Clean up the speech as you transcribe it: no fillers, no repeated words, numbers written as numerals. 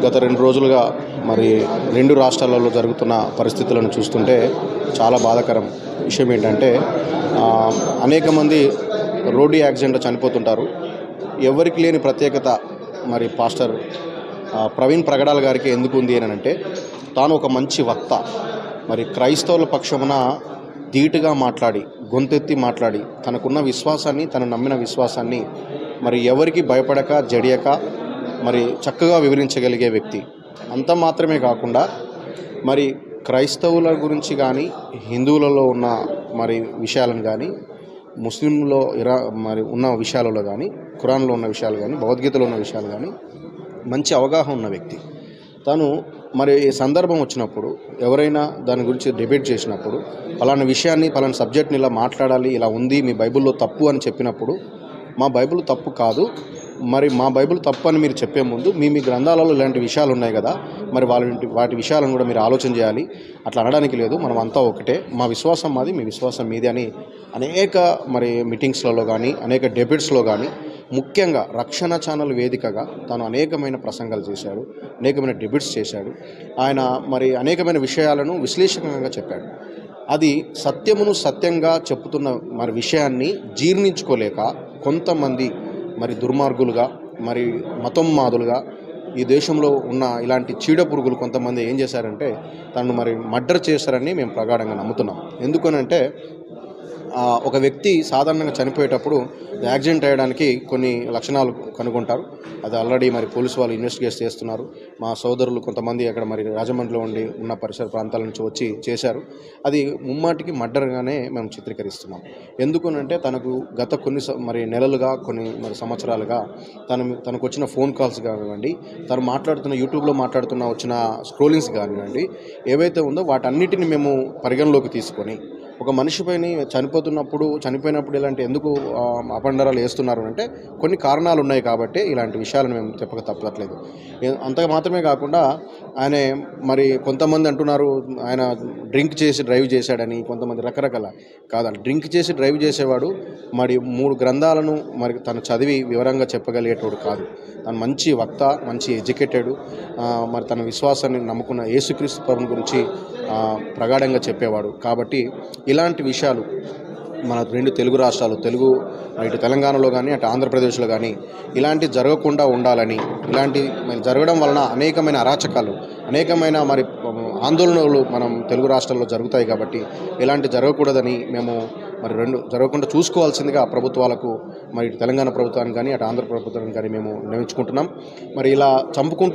గత 2 రోజులుగా మరి 2 రాష్ట్రాలలో జరుగుతున్న పరిస్థితులను చూస్తుంటే చాలా బాధాకరం విషయం ఏంటంటే అనేక మంది రోడ్డు యాక్సిడెంట్లో చనిపోతుంటారు. ఎవరికి లేని ప్రత్యేకత మరి పాస్టర్ ప్రవీణ్ ప్రగడాల గారికి ఎందుకు ఉంది అని అంటే, తాను ఒక మంచి వక్త, మరి క్రైస్తవుల పక్షమున ధీటుగా మాట్లాడి, గొంతెత్తి మాట్లాడి, తనకున్న విశ్వాసాన్ని, తను నమ్మిన విశ్వాసాన్ని మరి ఎవరికి భయపడక జడియక మరి చక్కగా వివరించగలిగే వ్యక్తి. అంత మాత్రమే కాకుండా మరి క్రైస్తవుల గురించి కానీ, హిందువులలో ఉన్న మరి విషయాలను కానీ, ముస్లింలో మరి ఉన్న విషయాలలో కానీ, ఖురాన్లో ఉన్న విషయాలు కానీ, భగవద్గీతలో ఉన్న విషయాలు కానీ మంచి అవగాహన ఉన్న వ్యక్తి. తను మరి సందర్భం వచ్చినప్పుడు ఎవరైనా దాని గురించి డిబేట్ చేసినప్పుడు పలానా విషయాన్ని, పలానా సబ్జెక్ట్ని ఇలా మాట్లాడాలి, ఇలా ఉంది, మీ బైబిల్లో తప్పు అని చెప్పినప్పుడు, మా బైబిల్ తప్పు కాదు, మరి మా బైబిల్ తప్పు అని మీరు చెప్పే ముందు మీ గ్రంథాలలో ఇలాంటి విషయాలు ఉన్నాయి కదా, మరి వాటి విషయాలను కూడా మీరు ఆలోచన చేయాలి. అట్లా అనడానికి లేదు, మనం అంతా ఒకటే, మా విశ్వాసం మాది, మీ విశ్వాసం మీది అని అనేక మరి మీటింగ్స్లలో కానీ, అనేక డిబేట్స్లో కానీ, ముఖ్యంగా రక్షణ ఛానల్ వేదికగా తాను అనేకమైన ప్రసంగాలు చేశాడు, అనేకమైన డిబేట్స్ చేశాడు. ఆయన మరి అనేకమైన విషయాలను విశ్లేషణంగా చెప్పాడు. అది సత్యమును సత్యంగా చెప్పుతున్న మరి విషయాన్ని జీర్ణించుకోలేక కొంతమంది మరి దుర్మార్గులుగా, మరి మతోన్మాదులుగా ఈ దేశంలో ఉన్న ఇలాంటి చీడ పురుగులు కొంతమంది ఏం చేశారంటే తనను మరి మర్డర్ చేశారని మేము ప్రగాఢంగా నమ్ముతున్నాం. ఎందుకనంటే ఒక వ్యక్తి సాధారణంగా చనిపోయేటప్పుడు యాక్సిడెంట్ అయ్యడానికి కొన్ని లక్షణాలు కనుగొంటారు. అది ఆల్రెడీ మరి పోలీసు వాళ్ళు ఇన్వెస్టిగేట్ చేస్తున్నారు. మా సోదరులు కొంతమంది అక్కడ మరి రాజమండ్రిలో ఉన్న పరిసర ప్రాంతాల నుంచి వచ్చి చేశారు. అది ముమ్మాటికి మర్డర్గానే మేము చిత్రీకరిస్తున్నాం. ఎందుకనంటే తనకు గత కొన్ని మరి నెలలుగా, కొన్ని మరి సంవత్సరాలుగా తనకు వచ్చిన ఫోన్ కాల్స్ కానివ్వండి, తను మాట్లాడుతున్న యూట్యూబ్లో వచ్చిన స్క్రోలింగ్స్ కానివ్వండి, ఏవైతే ఉందో వాటన్నిటిని మేము పరిగణలోకి తీసుకొని ఒక మనిషిపైన చనిపోయినప్పుడు ఇలాంటి ఎందుకు అపండరాలు వేస్తున్నారు అంటే కొన్ని కారణాలు ఉన్నాయి కాబట్టి ఇలాంటి విషయాలను మేము చెప్పక తప్పట్లేదు. అంత మాత్రమే కాకుండా ఆయన మరి కొంతమంది అంటున్నారు ఆయన డ్రింక్ చేసి డ్రైవ్ చేశాడని, కొంతమంది రకరకాల కాదండి. డ్రింక్ చేసి డ్రైవ్ చేసేవాడు మరి 3 గ్రంథాలను మరి తను చదివి వివరంగా చెప్పగలిగేటోడు కాదు. తను మంచి వక్త, మంచి ఎడ్యుకేటెడ్, మరి తన విశ్వాసాన్ని నమ్ముకున్న యేసుక్రీస్తు ప్రభువుని గురించి ప్రగాఢంగా చెప్పేవాడు. కాబట్టి ఇలాంటి విషయాలు మన 2 తెలుగు రాష్ట్రాలు, ఇటు తెలంగాణలో కానీ, అటు ఆంధ్రప్రదేశ్లో కానీ ఇలాంటి జరగకుండా ఉండాలని, ఇలాంటి జరగడం వలన అనేకమైన అరాచకాలు, అనేకమైన మరి ఆందోళనలు మనం తెలుగు రాష్ట్రాల్లో జరుగుతాయి. కాబట్టి ఇలాంటి జరగకూడదని మేము మరి 2 జరగకుండా చూసుకోవాల్సిందిగా ప్రభుత్వాలకు, మరి ఇటు తెలంగాణ ప్రభుత్వానికి కానీ, అటు ఆంధ్ర ప్రభుత్వానికి కానీ మేము నిర్ణయించుకుంటున్నాం. మరి ఇలా చంపుకుంటూ